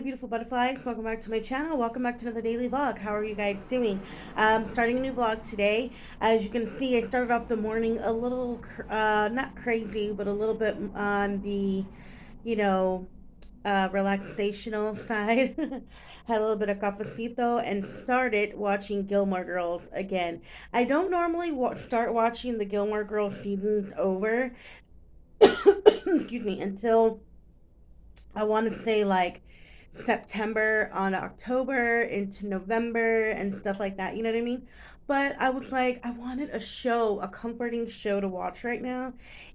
beautiful butterflies. Welcome back to my channel. Welcome back to another daily vlog. How are you guys doing? Starting a new vlog today. As you can see, I started off the morning a little, not crazy, but a little bit on the, you know, relaxational side. Had a little bit of cafecito and started watching Gilmore Girls again. I don't normally start watching the Gilmore Girls seasons over, excuse me, until I want to say like September on October into November and stuff like that. You know what I mean? But I was like, I wanted a show, a comforting show to watch right now.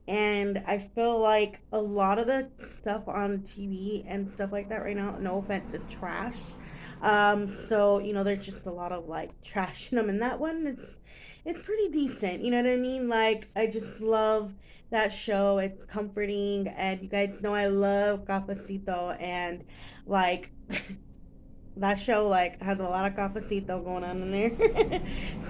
And I feel like a lot of the stuff on TV and stuff like that right now, no offense, is trash. So, there's just a lot of like trash in them. And that one, it's pretty decent. You know what I mean? Like, I just love that show. It's comforting, and you guys know I love cafecito, and like that show like has a lot of cafecito going on in there.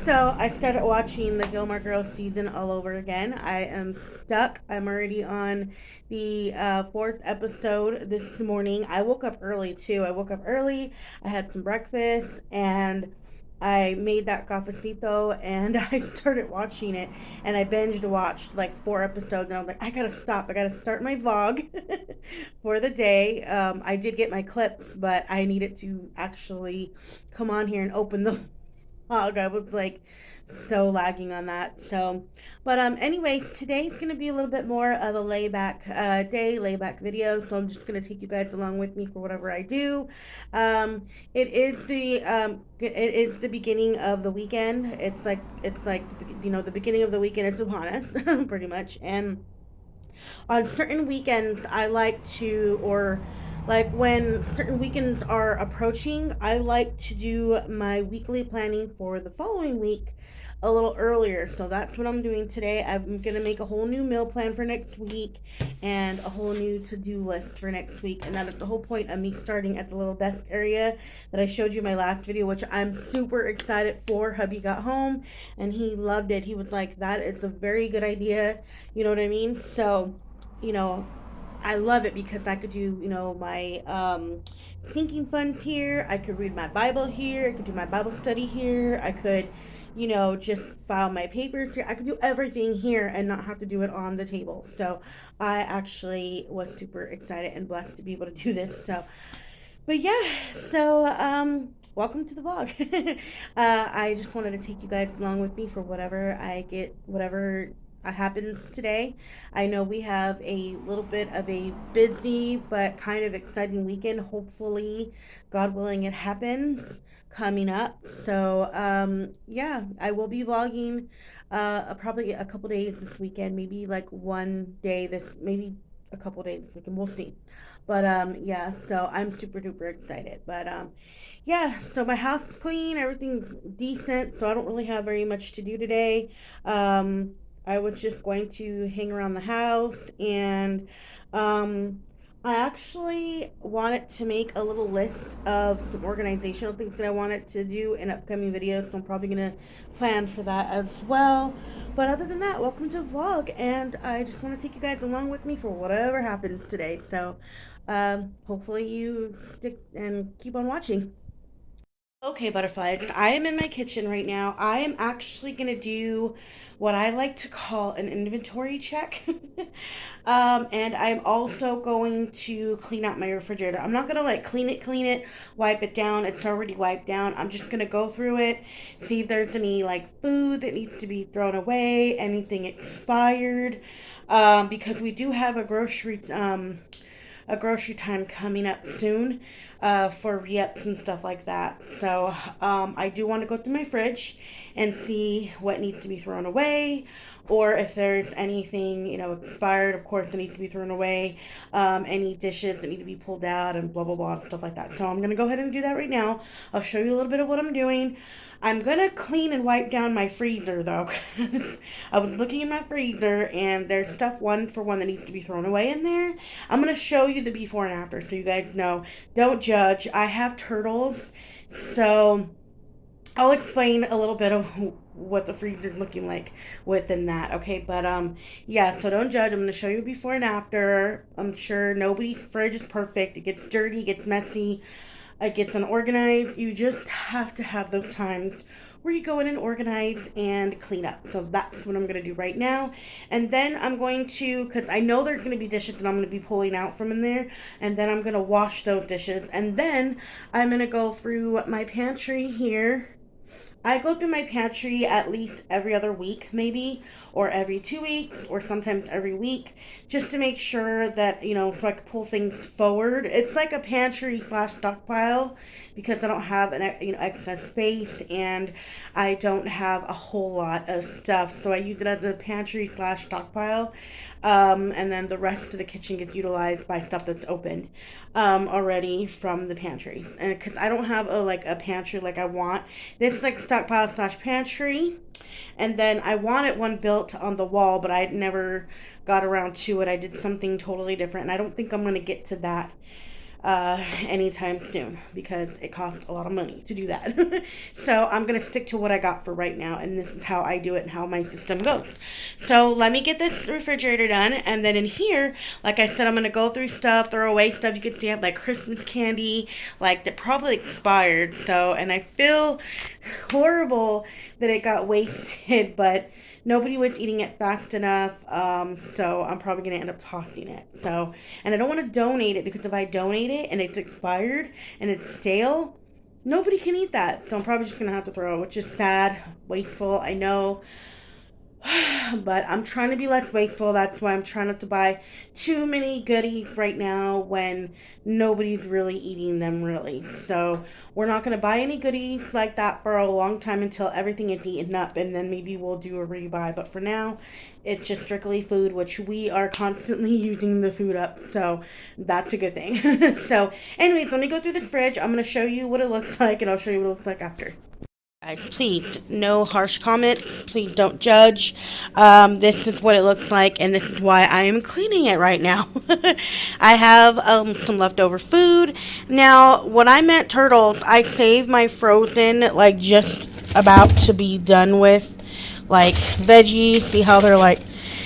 So I started watching the Gilmore Girls season all over again. I am stuck. I'm already on the fourth episode this morning. I woke up early too. I woke up early. I had some breakfast and I made that cafecito and I started watching it, and I binged watched like four episodes, and I was like, I gotta stop. I gotta start my vlog for the day. I did get my clips, but I needed to actually come on here and open the vlog. I was like so lagging on that. So, but anyway, today's gonna be a little bit more of a layback day, layback video. So I'm just gonna take you guys along with me for whatever I do. It is the beginning of the weekend. It's like the beginning of the weekend is upon us, pretty much. And on certain weekends, I like to, or like when certain weekends are approaching, I like to do my weekly planning for the following week a little earlier. So that's what I'm doing today. I'm going to make a whole new meal plan for next week and a whole new to-do list for next week. And that is the whole point of me starting at the little desk area that I showed you in my last video, which I'm super excited for. Hubby got home and he loved it. He was like, that is a very good idea. You know what I mean? So, you know, I love it because I could do, my thinking funds here. I could read my Bible here. I could do my Bible study here. I could, just file my papers here. I could do everything here and not have to do it on the table. So I actually was super excited and blessed to be able to do this. So, but yeah, so welcome to the vlog. I just wanted to take you guys along with me for whatever happens today. I know we have a little bit of a busy but kind of exciting weekend. Hopefully, God willing, it happens coming up. So, yeah, I will be vlogging probably a couple days this weekend, maybe like one day maybe a couple days this weekend. We'll see. But, yeah, so I'm super duper excited. But, yeah, so my house is clean, everything's decent, so I don't really have very much to do today. I was just going to hang around the house, and I actually wanted to make a little list of some organizational things that I wanted to do in upcoming videos, so I'm probably going to plan for that as well. But other than that, welcome to the vlog, and I just want to take you guys along with me for whatever happens today. So hopefully you stick and keep on watching. Okay, butterflies, I am in my kitchen right now. I am actually going to do what I like to call an inventory check. And I'm also going to clean out my refrigerator. I'm not going to like clean it, wipe it down. It's already wiped down. I'm just going to go through it, see if there's any like food that needs to be thrown away, anything expired. Because we do have a grocery time coming up soon for re-ups and stuff like that. So I do want to go through my fridge and see what needs to be thrown away, or if there's anything, expired, of course, that needs to be thrown away, any dishes that need to be pulled out, and blah, blah, blah, and stuff like that. So I'm going to go ahead and do that right now. I'll show you a little bit of what I'm doing. I'm going to clean and wipe down my freezer, though. I was looking in my freezer, and there's stuff one for one that needs to be thrown away in there. I'm going to show you the before and after so you guys know. Don't judge. I have turtles, so I'll explain a little bit of what the freezer's looking like within that. Okay, but yeah, so don't judge. I'm gonna show you before and after. I'm sure nobody's fridge is perfect. It gets dirty, it gets messy, it gets unorganized. You just have to have those times where you go in and organize and clean up. So that's what I'm gonna do right now. And then I'm going to, because I know there's gonna be dishes that I'm gonna be pulling out from in there, and then I'm gonna wash those dishes. And then I'm gonna go through my pantry here. I go through my pantry at least every other week, maybe, or every 2 weeks, or sometimes every week, just to make sure that, so I can pull things forward. It's like a pantry slash stockpile because I don't have excess space and I don't have a whole lot of stuff. So I use it as a pantry slash stockpile. And then the rest of the kitchen gets utilized by stuff that's opened already from the pantry. And because I don't have a pantry like I want, this is like stockpile slash pantry. And then I wanted one built on the wall, but I never got around to it. I did something totally different, and I don't think I'm gonna get to that anytime soon because it costs a lot of money to do that. So I'm gonna stick to what I got for right now, and this is how I do it and how my system goes. So let me get this refrigerator done, and then in here, like I said, I'm gonna go through stuff, throw away stuff. You can see I have like Christmas candy, like that probably expired. So, and I feel horrible that it got wasted, but nobody was eating it fast enough, so I'm probably going to end up tossing it. So, and I don't want to donate it because if I donate it and it's expired and it's stale, nobody can eat that. So I'm probably just going to have to throw it, which is sad, wasteful, I know. But I'm trying to be less wasteful. That's why I'm trying not to buy too many goodies right now when nobody's really eating them, really. So we're not going to buy any goodies like that for a long time until everything is eaten up, and then maybe we'll do a rebuy. But for now, it's just strictly food, which we are constantly using the food up. So that's a good thing. So anyways, let me go through the fridge. I'm going to show you what it looks like, and I'll show you what it looks like after. Please, no harsh comments. Please don't judge. This is what it looks like, and this is why I am cleaning it right now. I have some leftover food. Now, when I meant turtles, I saved my frozen, like, just about to be done with, like, veggies. See how they're, like,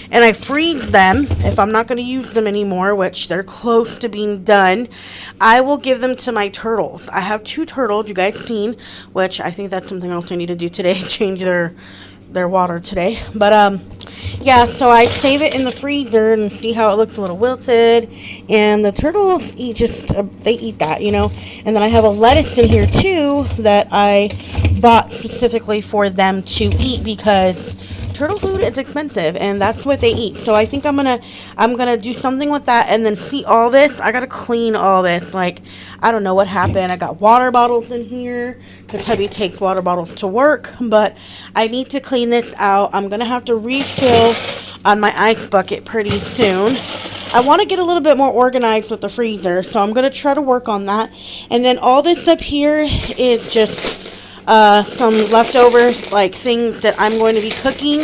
and I freeze them if I'm not going to use them anymore, which they're close to being done. I will give them to my turtles. I have 2 turtles, you guys seen, which I think that's something else I need to do today, change their water today. But yeah, so I save it in the freezer and see how it looks a little wilted, and the turtles eat they eat that, And then I have a lettuce in here too that I bought specifically for them to eat because turtle food is expensive and that's what they eat. So I think I'm gonna do something with that. And then see all this, I gotta clean all this. Like, I don't know what happened. I got water bottles in here because hubby takes water bottles to work, but I need to clean this out. I'm gonna have to refill on my ice bucket pretty soon. I want to get a little bit more organized with the freezer, so I'm gonna try to work on that. And then all this up here is just some leftovers, like things that I'm going to be cooking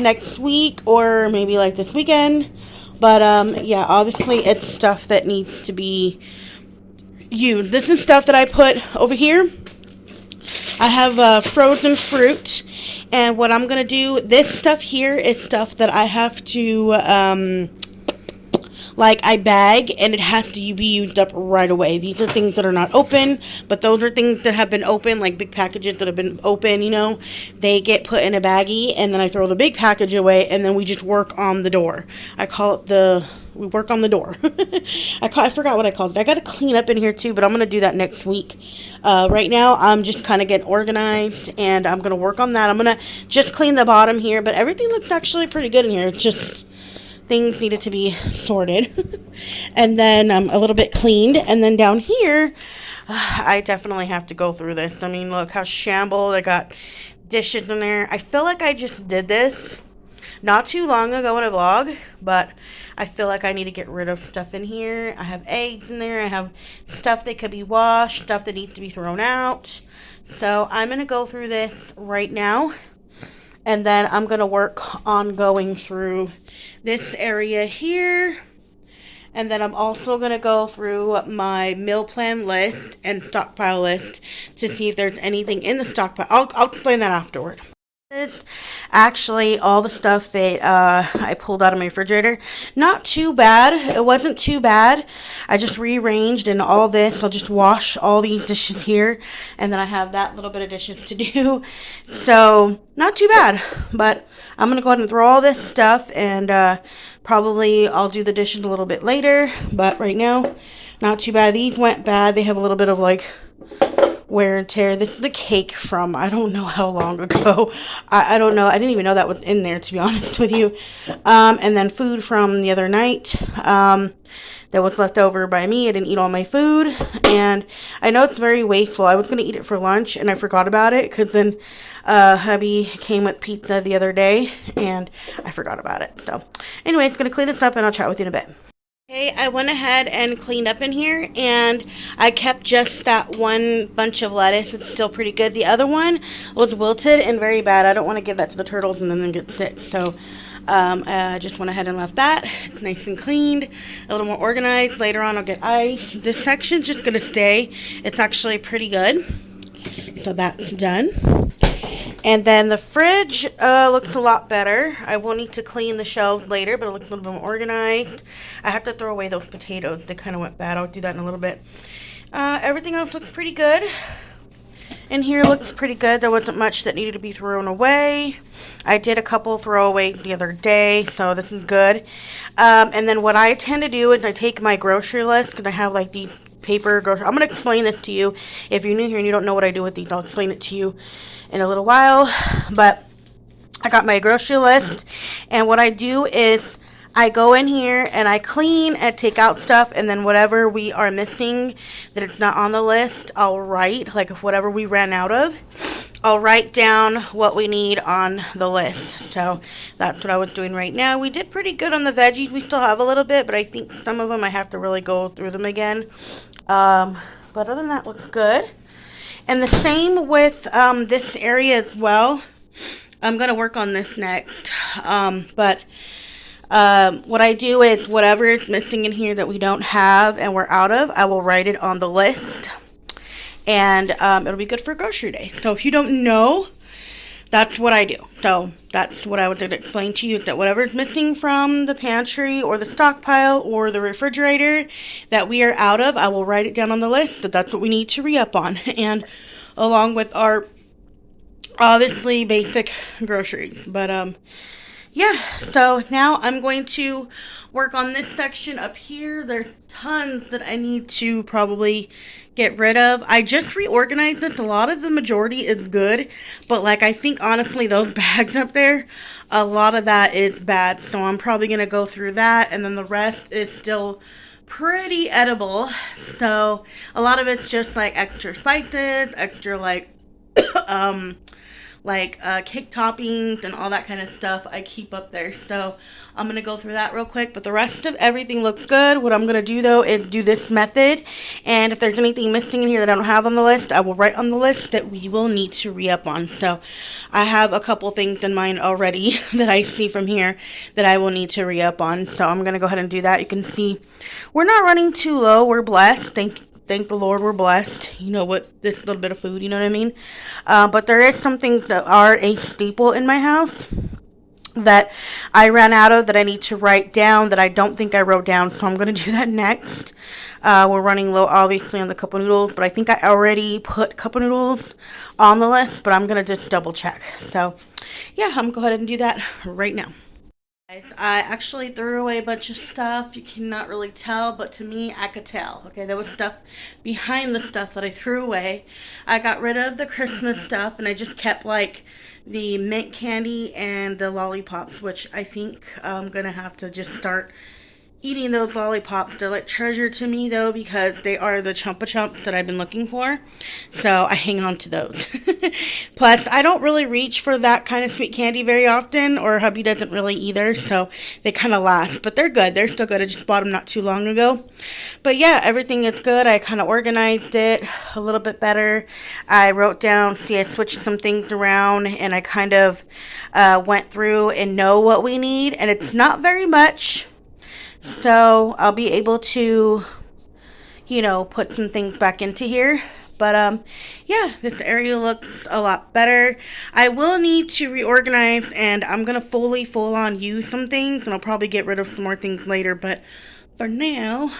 next week or maybe like this weekend. But yeah, obviously it's stuff that needs to be used. This is stuff that I put over here. I have frozen fruit, and what I'm going to do, this stuff here is stuff that I have to like I bag, and it has to be used up right away. These are things that are not open, but those are things that have been open, like big packages that have been open, They get put in a baggie, and then I throw the big package away, and then we just work on the door. I call it we work on the door. I forgot what I called it. I got to clean up in here too, but I'm going to do that next week. Right now, I'm just kind of getting organized, and I'm going to work on that. I'm going to just clean the bottom here, but everything looks actually pretty good in here. It's just things needed to be sorted. And then a little bit cleaned. And then down here, I definitely have to go through this. I mean, look how shambled. I got dishes in there. I feel like I just did this not too long ago in a vlog, but I feel like I need to get rid of stuff in here. I have eggs in there. I have stuff that could be washed, stuff that needs to be thrown out. So I'm going to go through this right now. And then I'm going to work on going through this area here. And then I'm also going to go through my meal plan list and stockpile list to see if there's anything in the stockpile. I'll explain that afterward. It's actually all the stuff that I pulled out of my refrigerator. Not too bad. It wasn't too bad. I just rearranged and all this. I'll just wash all these dishes here. And then I have that little bit of dishes to do. So, not too bad. But I'm going to go ahead and throw all this stuff. And probably I'll do the dishes a little bit later. But right now, not too bad. These went bad. They have a little bit of like wear and tear. This is a cake from I don't know how long ago. I don't know. I didn't even know that was in there, to be honest with you. And then food from the other night that was left over by me. I didn't eat all my food. And I know it's very wasteful. I was going to eat it for lunch and I forgot about it because then hubby came with pizza the other day and I forgot about it. So anyway, I'm going to clean this up and I'll chat with you in a bit. Okay, I went ahead and cleaned up in here, and I kept just that one bunch of lettuce. It's still pretty good. The other one was wilted and very bad. I don't want to give that to the turtles and then they get sick. So I just went ahead and left that. It's nice and cleaned, a little more organized. Later on, I'll get ice. This section's just going to stay. It's actually pretty good. So that's done. And then the fridge looks a lot better. I will need to clean the shelves later, but it looks a little bit more organized. I have to throw away those potatoes. They kind of went bad. I'll do that in a little bit. Everything else looks pretty good. And here looks pretty good. There wasn't much that needed to be thrown away. I did a couple throwaways the other day, so this is good. And then what I tend to do is I take my grocery list, because I have like these paper grocery. I'm going to explain this to you. If you're new here and you don't know what I do with these, I'll explain it to you in a little while. But I got my grocery list, and what I do is I go in here and I clean and take out stuff, and then whatever we are missing that it's not on the list, I'll write, like if whatever we ran out of, I'll write down what we need on the list. So that's what I was doing right now. We did pretty good on the veggies. We still have a little bit, but I think some of them I have to really go through them again. But other than that, looks good. And the same with this area as well. I'm going to work on this next. But what I do is whatever is missing in here that we don't have and we're out of, I will write it on the list. And it'll be good for grocery day. So if you don't know, that's what I do. So that's what I would explain to you, that whatever is missing from the pantry or the stockpile or the refrigerator that we are out of, I will write it down on the list that that's what we need to re-up on. And along with our obviously basic groceries. But yeah, so now I'm going to work on this section up here. There's tons that I need to probably get rid of. I just reorganized this. A lot of the majority is good, but like I think honestly those bags up there, a lot of that is bad. So I'm probably going to go through that, and then the rest is still pretty edible. So a lot of it's just like extra spices, extra like cake toppings and all that kind of stuff I keep up there. So I'm going to go through that real quick, but the rest of everything looks good. What I'm going to do though is do this method, and if there's anything missing in here that I don't have on the list, I will write on the list that we will need to re-up on. So I have a couple things in mind already that I see from here that I will need to re-up on. So I'm going to go ahead and do that. You can see we're not running too low. We're blessed. Thank the Lord we're blessed, you know, with this little bit of food, you know what I mean? But there is some things that are a staple in my house that I ran out of that I need to write down that I don't think I wrote down, so I'm going to do that next. We're running low, obviously, on the cup of noodles, but I think I already put cup of noodles on the list, but I'm going to just double check. So, yeah, I'm going to go ahead and do that right now. I actually threw away a bunch of stuff. You cannot really tell, but to me, I could tell. Okay, there was stuff behind the stuff that I threw away. I got rid of the Christmas stuff, and I just kept, like, the mint candy and the lollipops, which I think I'm going to have to just start eating those lollipops. They're like treasure to me though, because they are the Chumpa Chumps that I've been looking for, so I hang on to those. Plus I don't really reach for that kind of sweet candy very often, or hubby doesn't really either, so they kind of last, but they're good. They're still good. I just bought them not too long ago. But yeah, everything is good. I kind of organized it a little bit better. I wrote down, see, I switched some things around, and I kind of went through and know what we need, and it's not very much. So I'll be able to, put some things back into here. But yeah, this area looks a lot better. I will need to reorganize, and I'm gonna full on use some things, and I'll probably get rid of some more things later. But for now,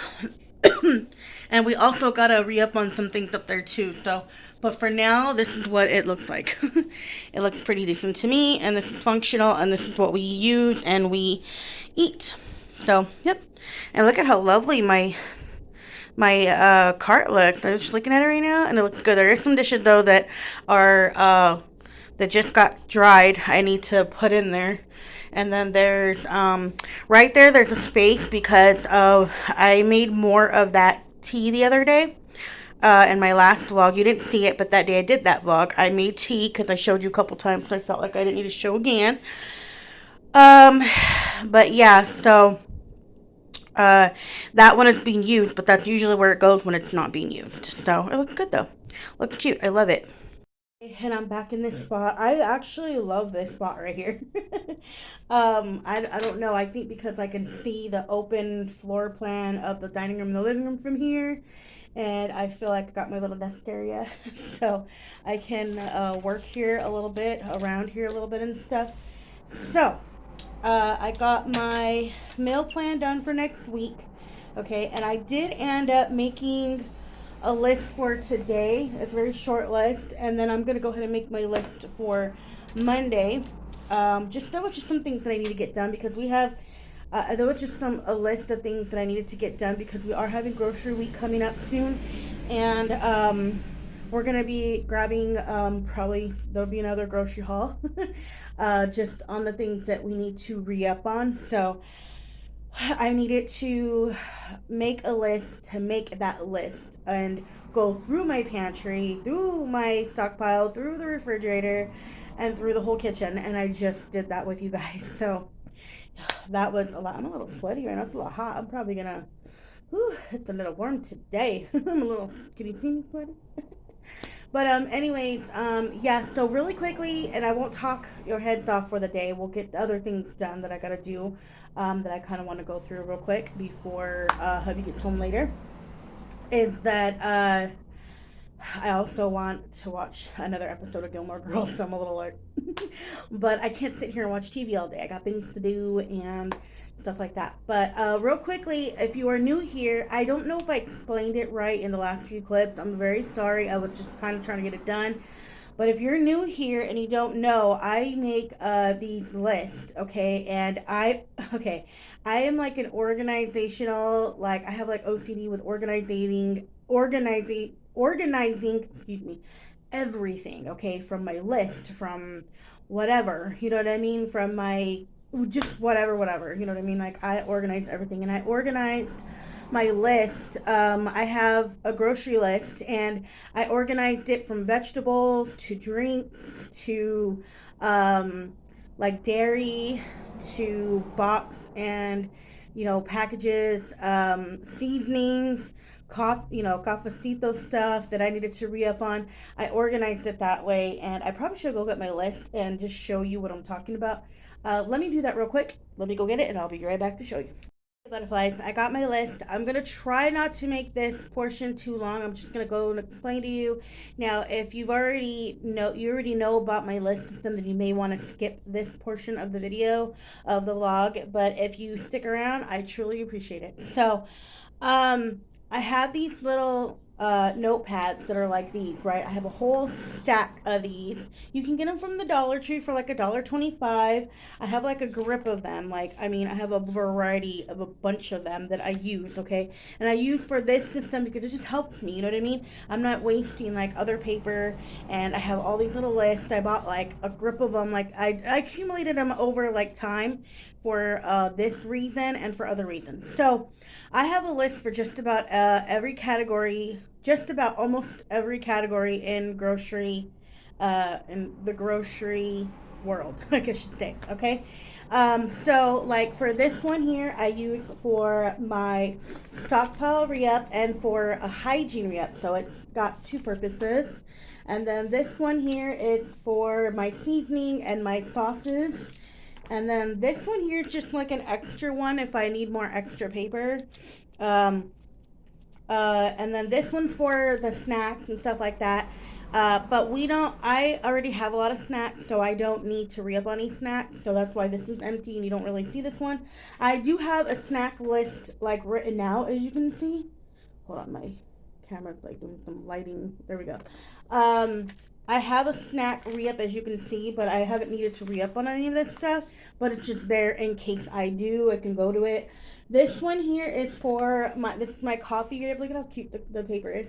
and we also gotta re up on some things up there too. So, but for now, this is what it looks like. It looks pretty decent to me, and this is functional, and this is what we use and we eat. So, yep. And look at how lovely my cart looks. I'm just looking at it right now, and it looks good. There are some dishes though that are that just got dried. I need to put in there. And then there's right there. There's a space because I made more of that tea the other day. In my last vlog, you didn't see it, but that day I did that vlog. I made tea because I showed you a couple times, so I felt like I didn't need to show again. Um, but yeah, so that one is being used, but that's usually where it goes when it's not being used. So it looks good though. Looks cute. I love it. And I'm back in this spot. I actually love this spot right here. I don't know. I think because I can see the open floor plan of the dining room and the living room from here. And I feel like I got my little desk area. So I can work here a little bit, around here a little bit and stuff. So I got my meal plan done for next week. Okay, and I did end up making a list for today. It's a very short list, and then I'm gonna go ahead and make my list for Monday. Just there was just some things that I need to get done because we have. There was just a list of things that I needed to get done because we are having grocery week coming up soon, and we're gonna be grabbing probably there'll be another grocery haul, just on the things that we need to re-up on. So I needed to make a list to make that list and go through my pantry, through my stockpile, through the refrigerator, and through the whole kitchen. And I just did that with you guys. So that was a lot. I'm a little sweaty right now. It's a little hot. I'm probably gonna. Whew, it's a little warm today. I'm a little. Can you see me sweaty? But anyways, yeah. So really quickly, and I won't talk your heads off for the day. We'll get the other things done that I gotta do. That I kind of want to go through real quick before hubby gets home later. Is that I also want to watch another episode of Gilmore Girls, so I'm a little like, but I can't sit here and watch TV all day. I got things to do and stuff like that. But real quickly, if you are new here, I don't know if I explained it right in the last few clips. I'm very sorry. I was just kind of trying to get it done. But if you're new here and you don't know, I make these lists, okay? And I am like an organizational, like I have like OCD with organizing, excuse me, everything, okay? From my list, from whatever, you know what I mean? From my, just whatever, you know what I mean? Like I organize everything, and I organized my list. I have a grocery list, and I organized it from vegetables to drinks to like dairy to box and packages, seasonings, cafecito stuff that I needed to re up on. I organized it that way, and I probably should go get my list and just show you what I'm talking about. Let me do that real quick. Let me go get it, and I'll be right back to show you. Butterflies, I got my list. I'm gonna try not to make this portion too long. I'm just gonna go and explain to you. Now, if you already know about my list system, then you may want to skip this portion of the video of the vlog. But if you stick around, I truly appreciate it. So, I have these little notepads that are like these, right? I have a whole stack of these. You can get them from the Dollar Tree for like $1.25. I have like a grip of them. Like, I mean, I have a variety of a bunch of them that I use, okay? And I use for this system because it just helps me, you know what I mean? I'm not wasting like other paper, and I have all these little lists. I bought like a grip of them. Like, I accumulated them over like time for this reason and for other reasons. So I have a list for just about every category, just about almost every category in the grocery world, I guess I should say. Okay. So like for this one here, I use for my stockpile re-up and for a hygiene re-up. So it's got two purposes. And then this one here is for my seasoning and my sauces. And then this one here is just like an extra one if I need more extra paper. Um, and then this one for the snacks and stuff like that. But we don't, I already have a lot of snacks, so I don't need to re up on any snacks. So that's why this is empty and you don't really see this one. I do have a snack list like written out, as you can see. Hold on, my camera's like doing some lighting. There we go. I have a snack re up, as you can see, but I haven't needed to re up on any of this stuff. But it's just there in case I do. I can go to it. This one here is for this is my coffee grape. Look at how cute the paper is.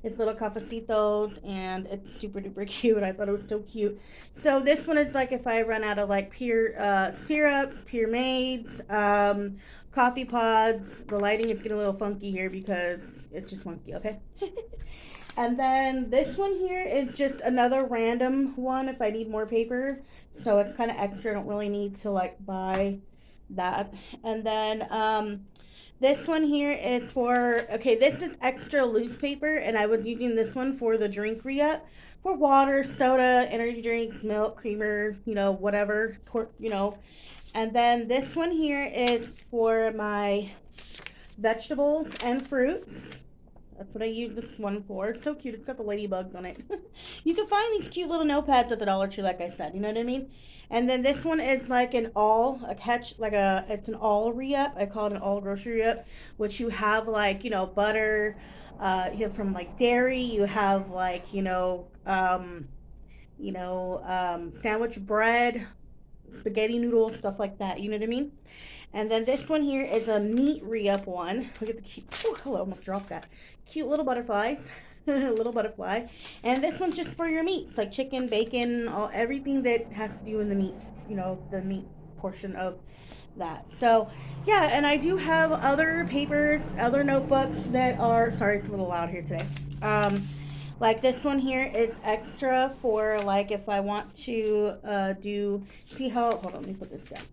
It's little cafecitos and it's super duper cute. I thought it was so cute. So this one is like if I run out of like pure syrup, pure maids, coffee pods. The lighting is getting a little funky here because it's just funky, okay? And then this one here is just another random one if I need more paper. So it's kind of extra. I don't really need to like buy that. And then this one here is for, okay, this is extra loose paper, and I was using this one for the drink re-up for water, soda, energy drinks, milk, creamer, you know, whatever, you know. And then this one here is for my vegetables and fruit. That's what I use this one for. It's so cute. It's got the ladybugs on it. You can find these cute little notepads at the Dollar Tree, like I said. You know what I mean? And then this one is like an all, a catch, like it's an all re-up. I call it an all grocery re-up, which you have like, you know, butter, you have from like dairy, you have like, sandwich bread, spaghetti noodles, stuff like that. You know what I mean? And then this one here is a meat re-up one. Look at the cute, oh, hello, I'm gonna drop that. Cute little butterfly, little butterfly. And this one's just for your meats, like chicken, bacon, everything that has to do in the meat, you know, the meat portion of that. So, yeah, and I do have other papers, other notebooks that are, sorry, it's a little loud here today. Like this one here is extra for like if I want to see how, hold on, let me put this down.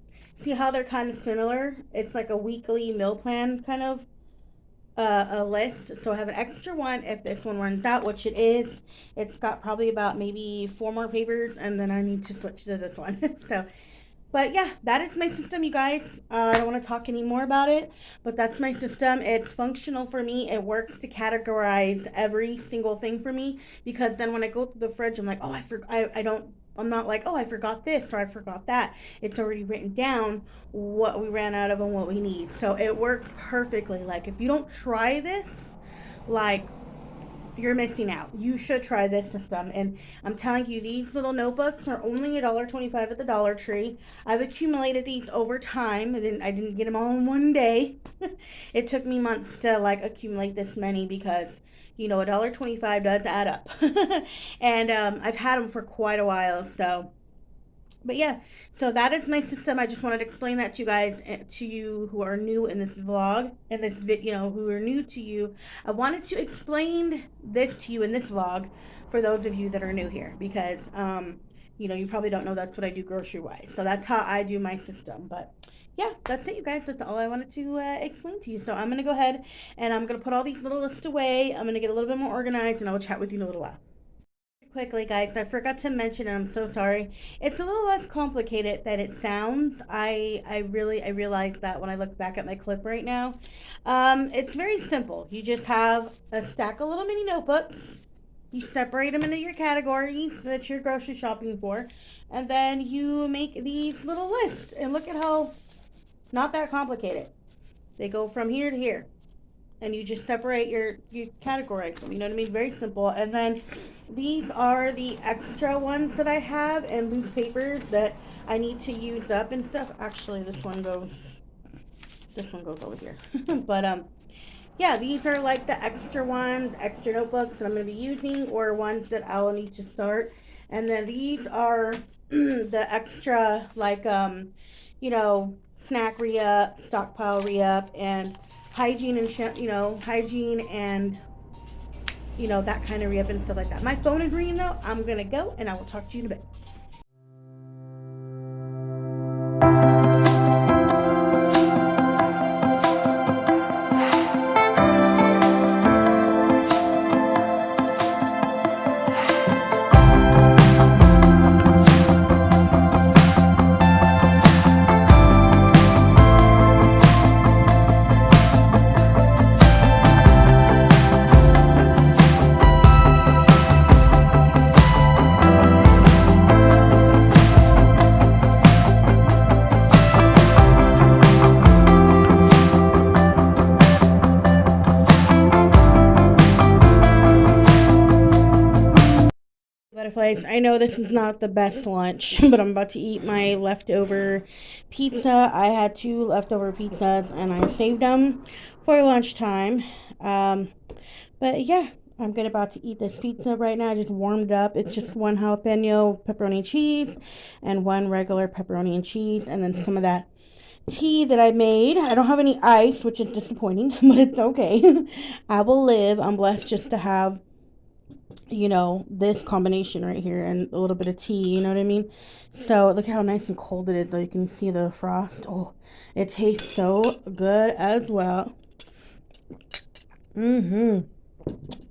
See how they're kind of similar? It's like a weekly meal plan kind of a list. So I have an extra one if this one runs out, which it is. It's got probably about maybe 4 more papers, and then I need to switch to this one. So, but yeah, that is my system, you guys. I don't want to talk any more about it, but that's my system. It's functional for me. It works to categorize every single thing for me, because then when I go to the fridge, I'm like, oh, I'm not like, oh, I forgot this or I forgot that. It's already written down what we ran out of and what we need. So it works perfectly. Like, if you don't try this, like, you're missing out. You should try this system. And I'm telling you, these little notebooks are only $1.25 at the Dollar Tree. I've accumulated these over time. I didn't get them all in one day. It took me months to, like, accumulate this many because, you know, $1.25 does add up. And I've had them for quite a while. So, but yeah, so that is my system. I just wanted to explain that to you guys, to you who are new in this vlog, and this video, who are new to you. I wanted to explain this to you in this vlog for those of you that are new here, because you know, you probably don't know that's what I do grocery wise. So that's how I do my system. But yeah, that's it, you guys. That's all I wanted to explain to you. So I'm going to go ahead and I'm going to put all these little lists away. I'm going to get a little bit more organized, and I will chat with you in a little while. Quickly, guys, I forgot to mention, and I'm so sorry, it's a little less complicated than it sounds. I realized that when I look back at my clip right now. It's very simple. You just have a stack of little mini notebooks. You separate them into your categories that you're grocery shopping for, and then you make these little lists. And look at how not that complicated. They go from here to here. And you just separate you categorize them, you know what I mean? Very simple. And then these are the extra ones that I have, and loose papers that I need to use up and stuff. Actually, this one goes over here. But yeah, these are like the extra ones, extra notebooks that I'm going to be using, or ones that I'll need to start. And then these are the extra, like you know, snack re-up, stockpile re-up, and hygiene and hygiene and, you know, that kind of re-up and stuff like that. My phone is ringing though. I'm gonna go, and I will talk to you in a bit. Butterflies, I know this is not the best lunch, but I'm about to eat my leftover pizza. I had two leftover pizzas and I saved them for lunchtime. Um, but yeah, I'm good about to eat this pizza right now. I just warmed it up. It's just one jalapeno pepperoni cheese and one regular pepperoni and cheese, and then some of that tea that I made. I don't have any ice, which is disappointing, but it's okay. I will live. I'm blessed just to have, this combination right here and a little bit of tea, you know what I mean? So look at how nice and cold it is, though. You can see the frost. Oh, it tastes so good as well. Mm-hmm.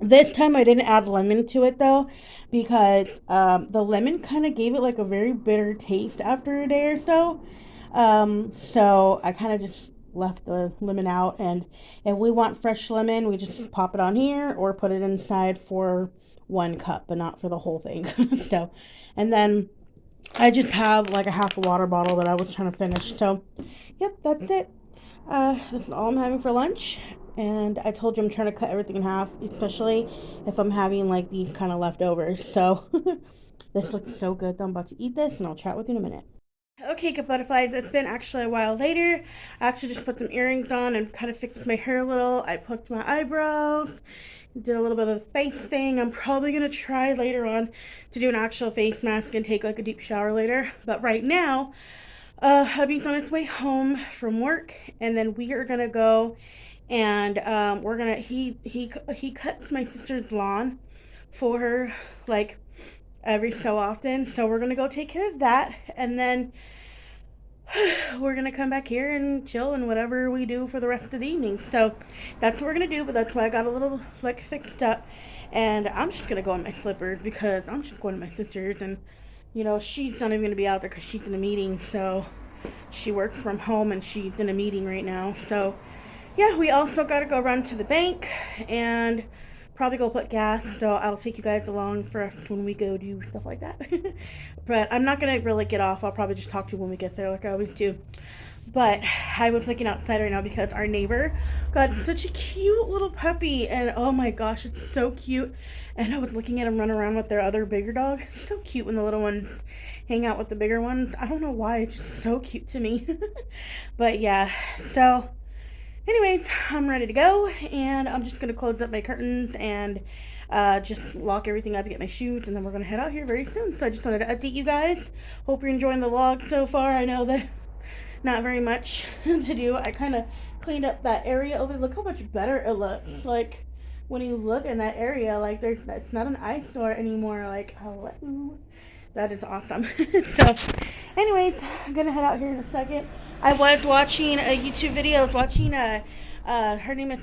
This time I didn't add lemon to it though, because the lemon kind of gave it like a very bitter taste after a day or so. So I kind of just left the lemon out, and if we want fresh lemon, we just pop it on here or put it inside for 1 cup, but not for the whole thing. So, and then I just have like a half a water bottle that I was trying to finish. So, yep, that's it. This is all I'm having for lunch. And I told you I'm trying to cut everything in half, especially if I'm having like these kind of leftovers. So, this looks so good. I'm about to eat this, and I'll chat with you in a minute. Okay, good butterflies. It's been actually a while later. I actually just put some earrings on and kind of fixed my hair a little. I plucked my eyebrows, did a little bit of the face thing. I'm probably going to try later on to do an actual face mask and take like a deep shower later. But right now, hubby's on his way home from work, and then we are going to go and we're going to, he cuts my sister's lawn for her, like, every so often. So we're going to go take care of that, and then we're gonna come back here and chill and whatever we do for the rest of the evening. So that's what we're gonna do. But that's why I got a little like fixed up, and I'm just gonna go in my slippers because I'm just going to my sister's, and she's not even gonna be out there because she's in a meeting. So she works from home and she's in a meeting right now. So yeah, we also gotta go run to the bank and probably go put gas. So I'll take you guys along for us when we go do stuff like that. But I'm not gonna really get off. I'll probably just talk to you when we get there, like I always do. But I was looking outside right now because our neighbor got such a cute little puppy, and oh my gosh, it's so cute. And I was looking at them run around with their other bigger dog. It's so cute when the little ones hang out with the bigger ones. I don't know why, it's just so cute to me. But yeah, so anyways, I'm ready to go, and I'm just gonna close up my curtains and just lock everything up, get my shoes, and then we're gonna head out here very soon. So I just wanted to update you guys. Hope you're enjoying the vlog so far. I know that not very much to do. I kind of cleaned up that area over. Look how much better it looks. Like when you look in that area, like it's not an eyesore anymore. Like, hello, that is awesome. So anyways, I'm gonna head out here in a second. I was watching a YouTube video. I was watching her name is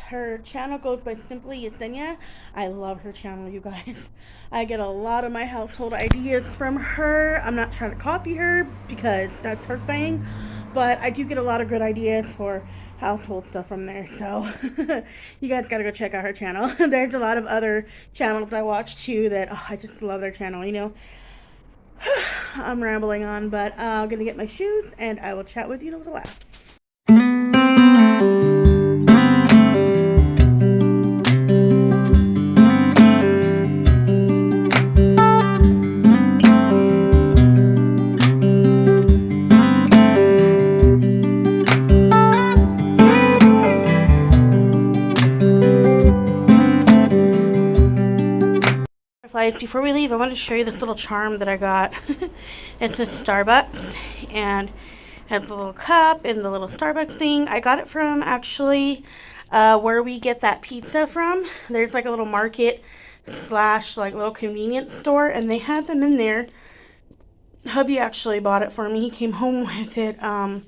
her channel goes by Simply Yesenia. I love her channel, you guys. I get a lot of my household ideas from her. I'm not trying to copy her because that's her thing, but I do get a lot of good ideas for household stuff from there. So you guys gotta go check out her channel. There's a lot of other channels I watch too that I just love their channel. I'm rambling on, but I'm gonna get my shoes and I will chat with you in a little while. Before we leave, I want to show you this little charm that I got. It's a Starbucks, and has the little cup and the little Starbucks thing. I got it from actually where we get that pizza from. There's like a little market slash like little convenience store, and they had them in there. Hubby actually bought it for me. He came home with it a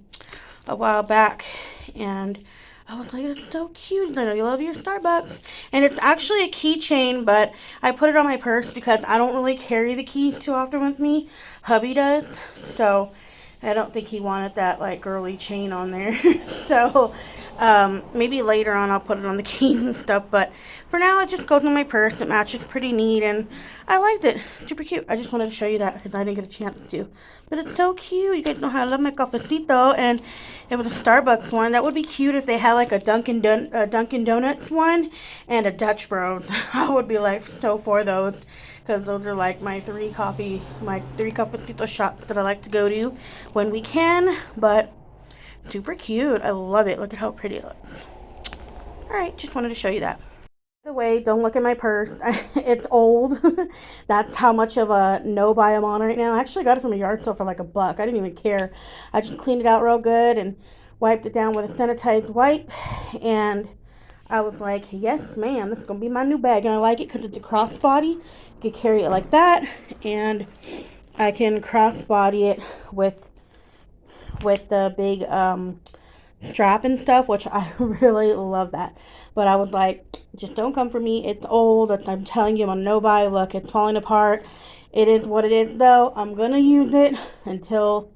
while back, and I was like, it's so cute. I know you love your Starbucks. And it's actually a keychain, but I put it on my purse because I don't really carry the keys too often with me. Hubby does. So I don't think he wanted that like girly chain on there. So Maybe later on I'll put it on the keys and stuff, but for now it just goes in my purse. It matches pretty neat, and I liked it. Super cute. I just wanted to show you that because I didn't get a chance to. But it's so cute. You guys know how I love my cafecito, and it was a Starbucks one. That would be cute if they had like a Dunkin' Donuts one and a Dutch Bros. I would be like so for those because those are like my three cafecito shops that I like to go to when we can. But super cute. I love it. Look at how pretty it looks. Alright, just wanted to show you that. By the way, don't look at my purse. It's old. That's how much of a no buy I'm on right now. I actually got it from a yard sale for like $1. I didn't even care. I just cleaned it out real good and wiped it down with a sanitized wipe. And I was like, yes, ma'am, this is going to be my new bag. And I like it because it's a crossbody. You can carry it like that. And I can crossbody it with the big strap and stuff, which I really love that. But I was like, just don't come for me. It's old. I'm telling you, I'm a no buy. Look, it's falling apart. It is what it is, though. I'm gonna use it until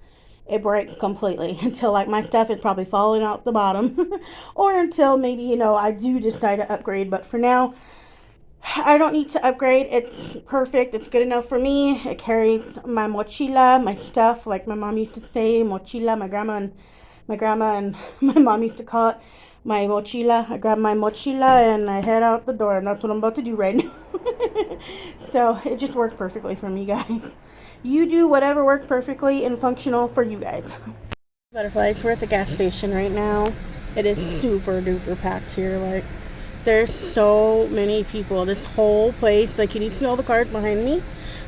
it breaks completely, until like my stuff is probably falling out the bottom, or until maybe, you know, I do decide to upgrade. But for now, I don't need to upgrade. It's perfect. It's good enough for me. It carries my mochila, my stuff, like my mom used to say, mochila. My grandma and my mom used to call it my mochila. I grab my mochila and I head out the door, and that's what I'm about to do right now. So it just works perfectly for me, guys. You do whatever works perfectly and functional for you guys. Butterflies, we're at the gas station right now. It is super duper packed here. Like, there's so many people. This whole place, like, can you see all the cars behind me?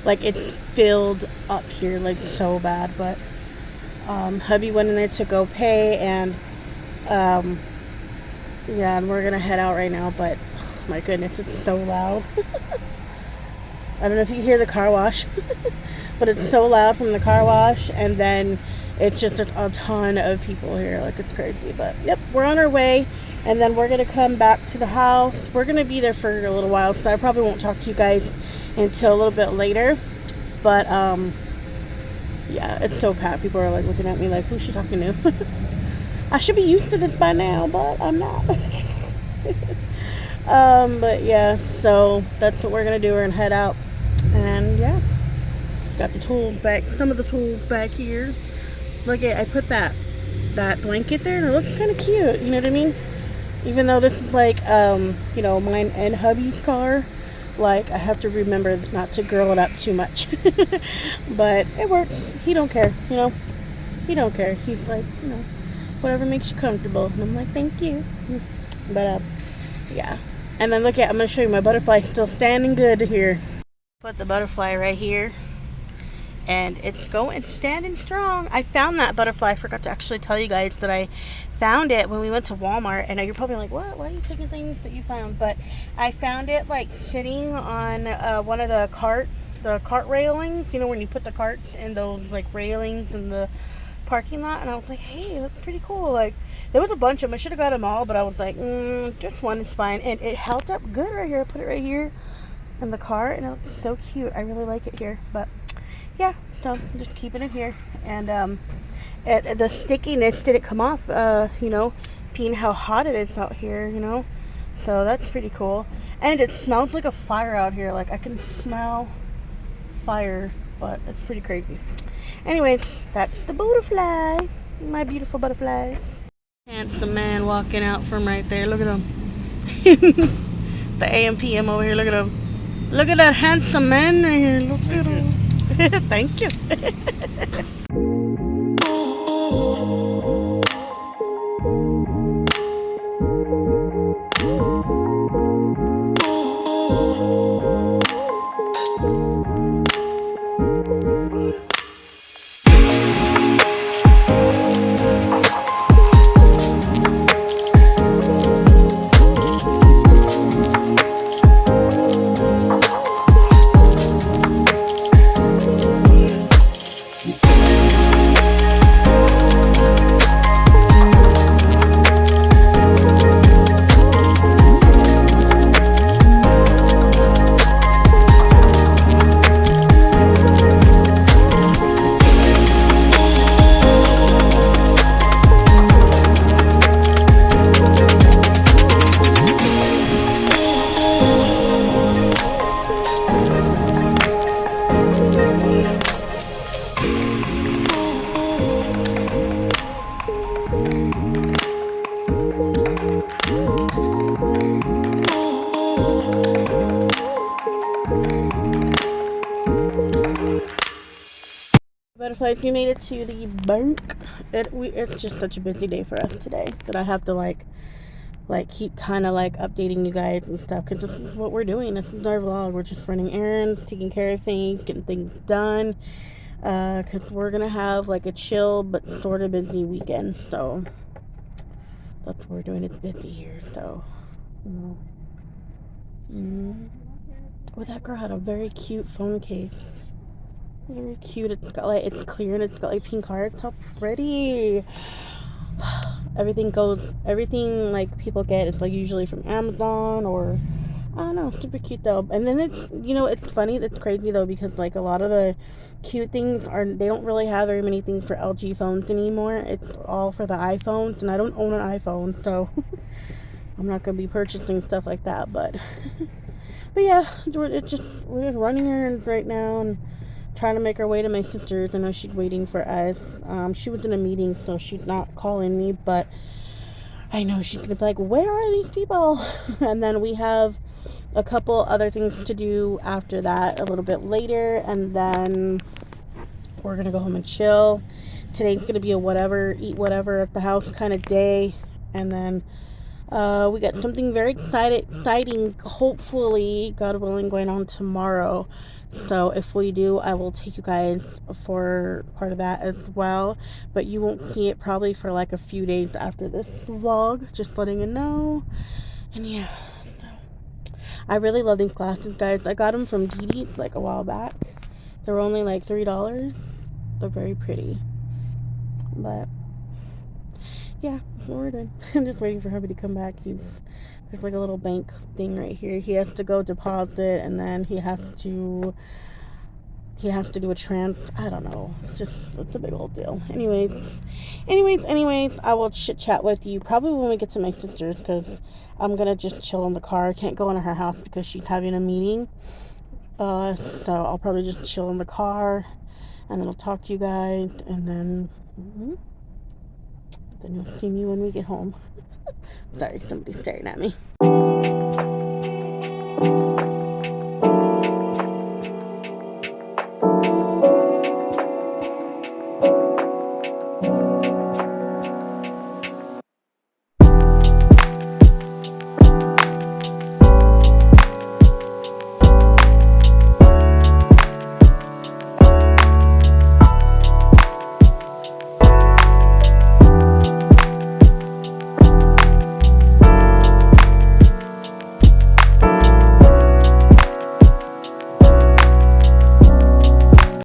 Like, it's filled up here, like, so bad. But hubby went in there to go pay, and yeah, and we're gonna head out right now. But oh my goodness, it's so loud. I don't know if you hear the car wash, but it's so loud from the car wash, and then it's just a ton of people here. Like, it's crazy. But yep, we're on our way, and then we're gonna come back to the house. We're gonna be there for a little while, so I probably won't talk to you guys until a little bit later. But yeah, it's so packed. People are like looking at me like, who's she talking to? I should be used to this by now, but I'm not. But yeah, so that's what we're gonna do. We're gonna head out, and yeah, got the tools back. Some of the tools back here. Look at, I put that blanket there, and it looks kind of cute. You know what I mean? Even though this is like you know, mine and hubby's car, like, I have to remember not to girl it up too much. But it works. He don't care, you know. He don't care. He's like, you know, whatever makes you comfortable. And I'm like, thank you. But yeah. And then look at, I'm gonna show you my butterfly still standing good here. Put the butterfly right here, and it's standing strong. I found that butterfly. I forgot to actually tell you guys that I found it when we went to Walmart. And you're probably like, what? Why are you taking things that you found? But I found it like sitting on one of the cart railings. You know, when you put the carts in those like railings in the parking lot. And I was like, hey, that's pretty cool. Like, there was a bunch of them. I should have got them all, but I was like, just one is fine. And it held up good right here. I put it right here in the car, and it looks so cute. I really like it here. But yeah, so I'm just keeping it here. And the stickiness didn't come off, you know, being how hot it is out here, you know. So that's pretty cool. And it smells like a fire out here. Like, I can smell fire, but it's pretty crazy. Anyways, that's the butterfly. My beautiful butterfly. Handsome man walking out from right there. Look at him. The AM PM over here. Look at him. Look at that handsome man right here. Look at him. Thank you. like we made it to the bank. It's just such a busy day for us today that I have to like keep kind of like updating you guys and stuff, because this is what we're doing. This is our vlog. We're just running errands, taking care of things, getting things done, because we're gonna have like a chill but sort of busy weekend. So that's what we're doing. It's busy here, so Oh, that girl had a very cute phone case. Very cute. It's got like, it's clear and it's got like pink hearts. How pretty. Everything like people get, it's like usually from Amazon, or I don't know, super cute though. And then it's funny, it's crazy though, because like a lot of the cute things they don't really have very many things for LG phones anymore. It's all for the iPhones, and I don't own an iPhone, so I'm not gonna be purchasing stuff like that. But yeah, we're just running errands right now and trying to make our way to my sister's. I know she's waiting for us. She was in a meeting, so she's not calling me, but I know she's gonna be like, where are these people? And then we have a couple other things to do after that a little bit later, and then we're gonna go home and chill. Today's gonna be a eat whatever at the house kind of day, and then we got something very exciting, hopefully, God willing, going on tomorrow. So if we do, I will take you guys for part of that as well. But you won't see it probably for like a few days after this vlog. Just letting you know. And yeah, so I really love these glasses, guys. I got them from Didi's like a while back. They were only like $3. They're very pretty. But yeah, that's what we're doing. I'm just waiting for hubby to come back. There's like a little bank thing right here. He has to go deposit, and then he has to do a I don't know. It's a big old deal. Anyways, I will chit chat with you probably when we get to my sister's, because I'm gonna just chill in the car. I can't go into her house because she's having a meeting. So I'll probably just chill in the car, and then I'll talk to you guys, and then you'll see me when we get home. Sorry, somebody's staring at me.